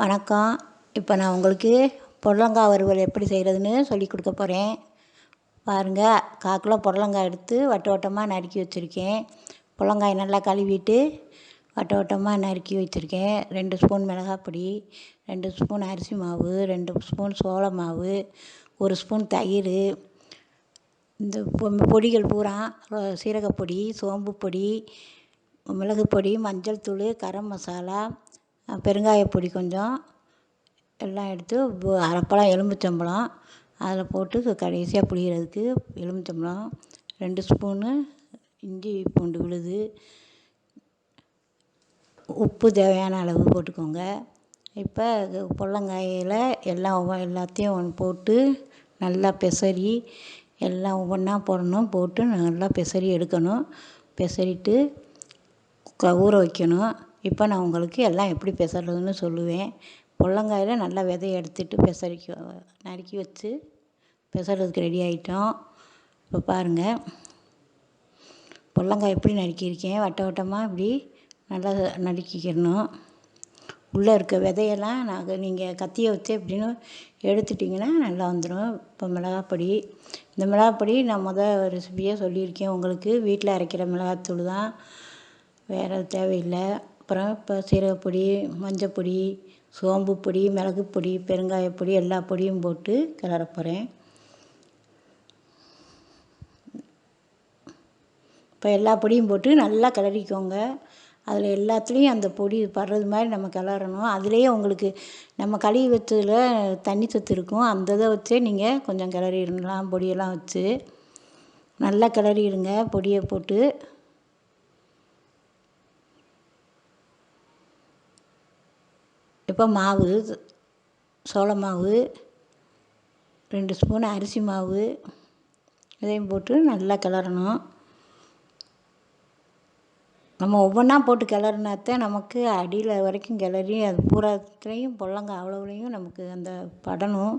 வணக்கம். இப்போ நான் உங்களுக்கு புடலங்காய் வறுவல் எப்படி செய்கிறதுன்னு சொல்லி கொடுக்க போகிறேன். பாருங்கள், 1/4 கிலோ புடலங்காய் எடுத்து வட்ட வட்டமாக நறுக்கி வச்சுருக்கேன். புடலங்காயை நல்லா கழுவிட்டு வட்ட வட்டமாக நறுக்கி வச்சுருக்கேன். 2 ஸ்பூன் மிளகாப்பொடி, 2 ஸ்பூன் அரிசி மாவு, 2 ஸ்பூன் சோள மாவு, 1 ஸ்பூன் தயிர், இந்த பொடிகள் பூரா சீரகப்பொடி, சோம்பு பொடி, மிளகு பொடி, மஞ்சள் தூள், கரம் மசாலா, பெருங்காயப்பொடி கொஞ்சம் எல்லாம் எடுத்து அரைப்பழம் எலுமிச்சம்பழம் அதில் போட்டு கடைசியாக புளியறதுக்கு எலுமிச்சம்பழம், 2 ஸ்பூனு இஞ்சி பூண்டு விழுது, உப்பு தேவையான அளவு போட்டுக்கோங்க. இப்போ புடலங்காயில் எல்லாத்தையும் போட்டு நல்லா பெசரி எல்லாம் ஒவ்வொன்றா போடணும். போட்டு நல்லா பெசரி எடுக்கணும். பெசரிட்டு ஊற வைக்கணும். இப்போ நான் உங்களுக்கு எல்லாம் எப்படி பெசறதுன்னு சொல்லுவேன். புடலங்காயில் நல்லா விதைய எடுத்துட்டு நறுக்கி வச்சு பெசறதுக்கு ரெடி ஆகிட்டோம். இப்போ பாருங்கள், புடலங்காய் எப்படி நறுக்கியிருக்கேன். வட்ட வட்டமாக இப்படி நல்லா நறுக்கிக்கணும். உள்ளே இருக்க விதையெல்லாம் நீங்கள் கத்தியை வச்சு எப்படின்னு எடுத்துட்டிங்கன்னா நல்லா வந்துடும். இப்போ மிளகாப்பொடி, இந்த மிளகாப்பொடி நான் ரெசிபியாக சொல்லியிருக்கேன் உங்களுக்கு. வீட்டில் அரைக்கிற மிளகாத்தூள் தான், வேறு தேவையில்லை. அப்புறம் இப்போ சீரகப்பொடி, மஞ்சப்பொடி, சோம்பு பொடி, மிளகு பொடி, பெருங்காயப்பொடி எல்லா பொடியும் போட்டு கிளற போகிறேன். இப்போ எல்லா பொடியும் போட்டு நல்லா கிளறிக்கோங்க. அதில் எல்லாத்துலேயும் அந்த பொடி படுறது மாதிரி நம்ம கிளறணும். அதுலேயே உங்களுக்கு நம்ம கழுவி வச்சதில் தண்ணி சத்து இருக்கும். அந்த இதை வச்சே நீங்கள் கொஞ்சம் கிளறிடலாம். பொடியெல்லாம் வச்சு நல்லா கிளறிடுங்க. பொடியை போட்டு இப்போ மாவு, சோள மாவு, 2 ஸ்பூன் அரிசி மாவு இதையும் போட்டு நல்லா கிளறணும். நம்ம ஒவ்வொன்றா போட்டு கிளறினாத்தான் நமக்கு அடியில் வரைக்கும் கிளறி அது பூராத்துலேயும் புடலங்காய் அவ்வளோவுலையும் நமக்கு அந்த படணும்.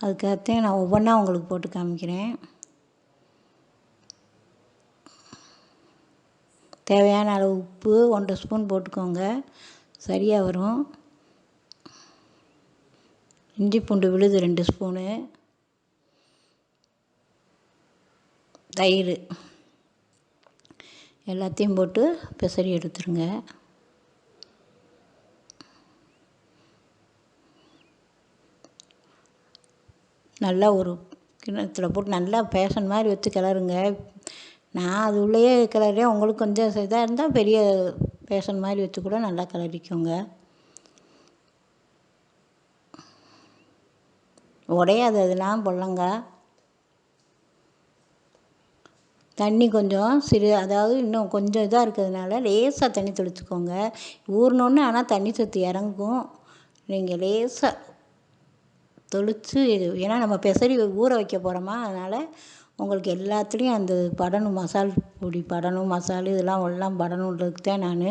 அதுக்காகத்தான் நான் ஒவ்வொன்றா உங்களுக்கு போட்டு காமிக்கிறேன். தேவையான அளவு உப்பு 1 ஸ்பூன் போட்டுக்கோங்க, சரியாக வரும். இஞ்சி பூண்டு விழுது 2 ஸ்பூனு, தயிர் எல்லாத்தையும் போட்டு பெசரி எடுத்துருங்க. நல்லா ஒரு கிண்ணத்தில் போட்டு நல்லா பேசன் மாதிரி வச்சு கிளறுங்க. நான் அது உள்ளேயே கிளறேன். உங்களுக்கு கொஞ்சம் இதாக இருந்தால் பெரிய பேசன் மாதிரி வச்சு கூட நல்லா கிளறிக்கோங்க. உடையாது அதெல்லாம் புடலங்காய். தண்ணி கொஞ்சம் அதாவது இன்னும் கொஞ்சம் இதாக இருக்கிறதுனால லேசாக தண்ணி தெளிச்சுக்கோங்க. ஊறினோன்னு ஆனால் தண்ணி சத்து இறங்கும். நீங்கள் லேசாக தெளித்து, ஏன்னா நம்ம பெசரி ஊற வைக்க போகிறோமா, அதனால் உங்களுக்கு எல்லாத்துலேயும் அந்த படணும். மசால் பொடி படணும், மசாலு இதெல்லாம் எல்லாம் படணுன்றதுக்கு தான் நான்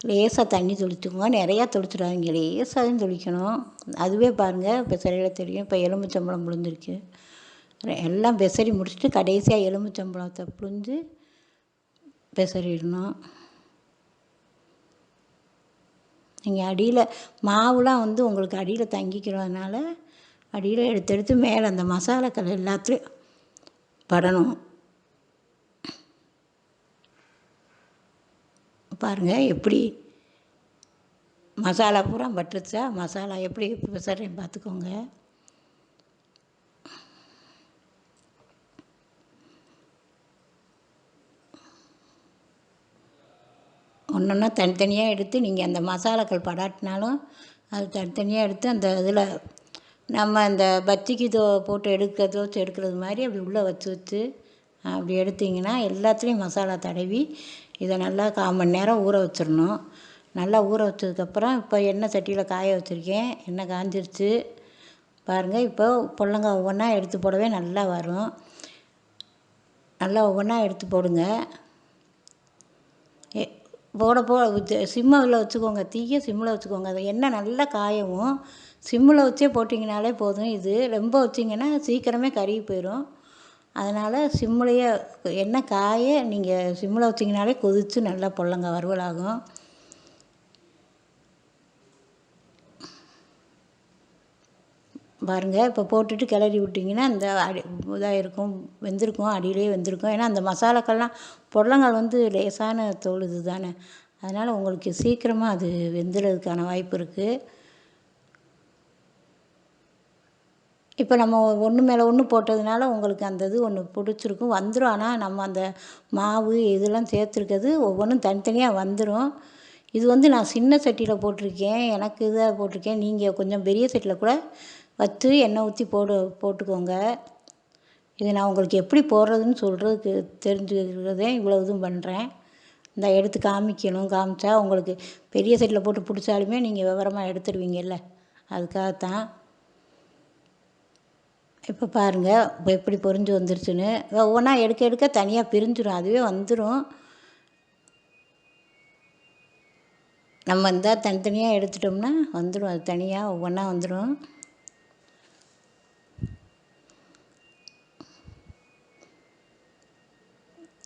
லேசாக தண்ணி தெளிச்சுக்கோங்க. நிறையா தெளிச்சிடாதீங்க, லேசாகவும் தெளிக்கணும். அதுவே பாருங்கள் பெசரியில் தெரியும். இப்போ எலுமிச்சம்பழம் புழிஞ்சிருக்கு. எல்லாம் பெசரி முடிச்சுட்டு கடைசியாக எலுமிச்சம்பழத்தை புழிஞ்சு பெசரிடணும். நீங்கள் அடியில் மாவுலாம் உங்களுக்கு அடியில் தங்கிக்கிறதுனால அடியில் எடுத்து மேலே அந்த மசாலாக்கள் எல்லாத்துலேயும் படணும். பாருங்கள் எப்படி மசாலா பூரா பட்டுருச்சா. மசாலா எப்படி பெசறேன்னு பார்த்துக்கோங்க. ஒன்றொன்னா தனித்தனியாக எடுத்து நீங்கள் அந்த மசாலாக்கள் படாட்டினாலும் அது தனித்தனியாக எடுத்து அந்த இதில் நம்ம அந்த பஜ்ஜிக்கு போட்டு எடுக்கிறது மாதிரி அப்படி உள்ளே வச்சு அப்படி எடுத்திங்கன்னா எல்லாத்துலேயும் மசாலா தடவி இதை நல்லா 1/4 மணி நேரம் ஊற வச்சிடணும். நல்லா ஊற வச்சதுக்கப்புறம் இப்போ எண்ணெய் சட்டியில் காய வச்சுருக்கேன். எண்ணெய் காஞ்சிருச்சு பாருங்கள். இப்போ புடலங்காய் ஒவ்வொன்றா எடுத்து போடவே நல்லா வரும். நல்லா ஒவ்வொன்றா எடுத்து போடுங்க. சிம்மில் வச்சுக்கோங்க. தீயை சிம்மில் வச்சுக்கோங்க. அது எண்ணெய் நல்லா காயவும் சிம்மில் வச்சே போட்டிங்கனாலே போதும். இது ரொம்ப வச்சிங்கன்னா சீக்கிரமே கருகி போயிடும். அதனால் சிம்முலையே எண்ணெய் காய நீங்கள் சிம்மில் வச்சிங்கனாலே கொதித்து நல்லா புடலங்காய் வறுவல் ஆகும். பாருங்கள். இப்போ போட்டுட்டு கிளறி விட்டிங்கன்னா இந்த இதாக இருக்கும், வெந்திருக்கும், அடியிலே வெந்திருக்கும். ஏன்னா அந்த மசாலாக்கள்லாம் புடலங்காய் வந்து லேசான தோல் இது தானே, அதனால் உங்களுக்கு சீக்கிரமாக அது வெந்துடுறதுக்கான வாய்ப்பு இருக்குது. இப்போ நம்ம ஒன்று மேலே ஒன்று போட்டதுனால உங்களுக்கு அந்த இது ஒன்று பிடிச்சிருக்கும், வந்துடும். ஆனால் நம்ம அந்த மாவு இதெல்லாம் சேர்த்துருக்கிறது ஒவ்வொன்றும் தனித்தனியாக வந்துடும். இது வந்து நான் சின்ன சட்டியில் போட்டிருக்கேன், எனக்கு இதாக போட்டிருக்கேன். நீங்கள் கொஞ்சம் பெரிய சட்டியில் கூட வச்சு எண்ணெய் ஊற்றி போட்டுக்கோங்க. இது நான் உங்களுக்கு எப்படி போடுறதுன்னு சொல்கிறதுக்கு தெரிஞ்சுக்கிறதே இவ்வளோ இதுவும் பண்ணுறேன். இந்த எடுத்து காமிச்சா உங்களுக்கு பெரிய சட்டியில் போட்டு பிடிச்சாலுமே நீங்கள் விவரமாக எடுத்துடுவீங்கல்ல, அதுக்காகத்தான். இப்போ பாருங்கள், இப்போ எப்படி பொரிஞ்சு வந்துருச்சுன்னு. ஒவ்வொன்றா எடுக்க எடுக்க தனியாக பிரிஞ்சிடும், அதுவே வந்துடும். நம்ம இந்த தனித்தனியாக எடுத்துட்டோம்னா வந்துடும், அது தனியாக ஒவ்வொன்றா வந்துடும்.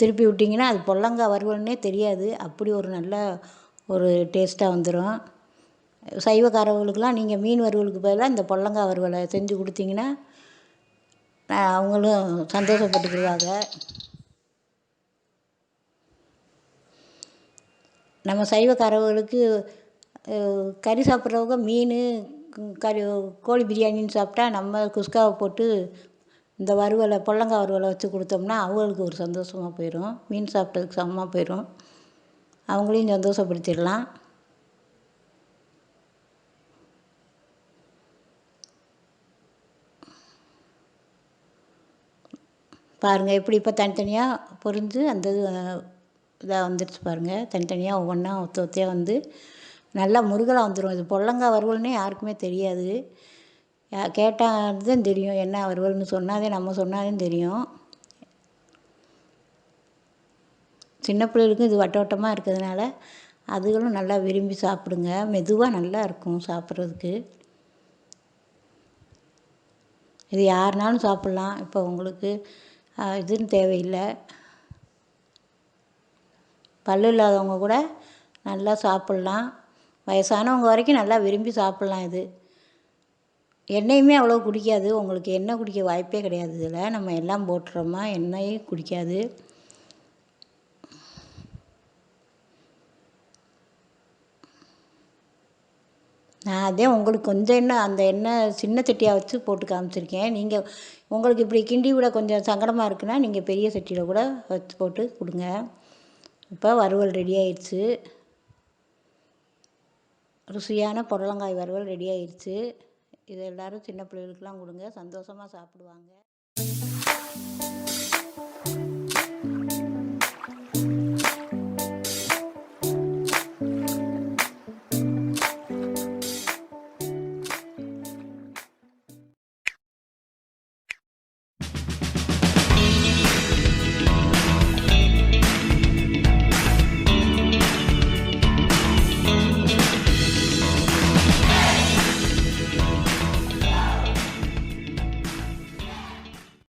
திருப்பி விட்டிங்கன்னா அது புடலங்காய் வறுவல்னே தெரியாது, அப்படி ஒரு நல்ல ஒரு டேஸ்ட்டாக வந்துடும். சைவக்காரவங்களுக்கெலாம் நீங்கள் மீன் வறுவலுக்கு பதிலாக இந்த புடலங்காய் வறுவலை செஞ்சு கொடுத்தீங்கன்னா அவங்களும் சந்தோஷப்பட்டுக்குவாங்க. நம்ம சைவக்காரவங்களுக்கு கறி சாப்பிட்றவங்க மீன் கறி கோழி பிரியாணின்னு சாப்பிட்டா நம்ம குஸ்காவை போட்டு இந்த வறுவலை புடலங்காய் வறுவலை வச்சு கொடுத்தோம்னா அவங்களுக்கு ஒரு சந்தோஷமாக போயிடும், மீன் சாப்பிட்டதுக்கு சமமாக போயிடும், அவங்களையும் சந்தோஷப்படுத்திடலாம். பாருங்கள் எப்படி இப்போ தனித்தனியாக பொரிஞ்சு அந்த இதாக வந்துடுச்சு பாருங்கள். தனித்தனியாக ஒவ்வொன்றா ஒத்தையாக வந்து நல்லா முருகலாக வந்துடும். இது புடலங்காய் வறுவல்னே யாருக்குமே தெரியாது, கேட்டால் தான் தெரியும் என்ன வறுவல்னு நம்ம சொன்னாதே தெரியும். சின்ன பிள்ளைகளுக்கும் இது வட்டமாக இருக்கிறதுனால அதுகளும் நல்லா விரும்பி சாப்பிடுங்க. மெதுவாக நல்லா இருக்கும் சாப்பிட்றதுக்கு. இது யாருனாலும் சாப்பிட்லாம், இப்போ உங்களுக்கு இதுன்னு தேவையில்லை. பல்லு இல்லாதவங்க கூட நல்லா சாப்பிட்லாம், வயசானவங்க வரைக்கும் நல்லா விரும்பி சாப்பிட்லாம். இது எண்ணெயுமே அவ்வளோ குடிக்காது, உங்களுக்கு எண்ணெய் குடிக்க வாய்ப்பே கிடையாது. இதில் நம்ம எல்லாம் போட்டுறோமா, எண்ணெயே குடிக்காது. நான் அதே உங்களுக்கு கொஞ்சம் எண்ணெய், அந்த எண்ணெய் சின்ன சட்டியாக வச்சு போட்டு காமிச்சிருக்கேன். நீங்கள் உங்களுக்கு இப்படி கிண்டி விட கொஞ்சம் சங்கடமாக இருக்குன்னா நீங்கள் பெரிய சட்டியில் கூட வச்சு போட்டு கொடுங்க. இப்போ வறுவல் ரெடி ஆயிடுச்சு, ருசியான புடலங்காய் வறுவல் ரெடி ஆயிடுச்சு. இதை எல்லோரும் சின்ன பிள்ளைகளுக்கெல்லாம் கொடுங்க, சந்தோஷமாக சாப்பிடுவாங்க.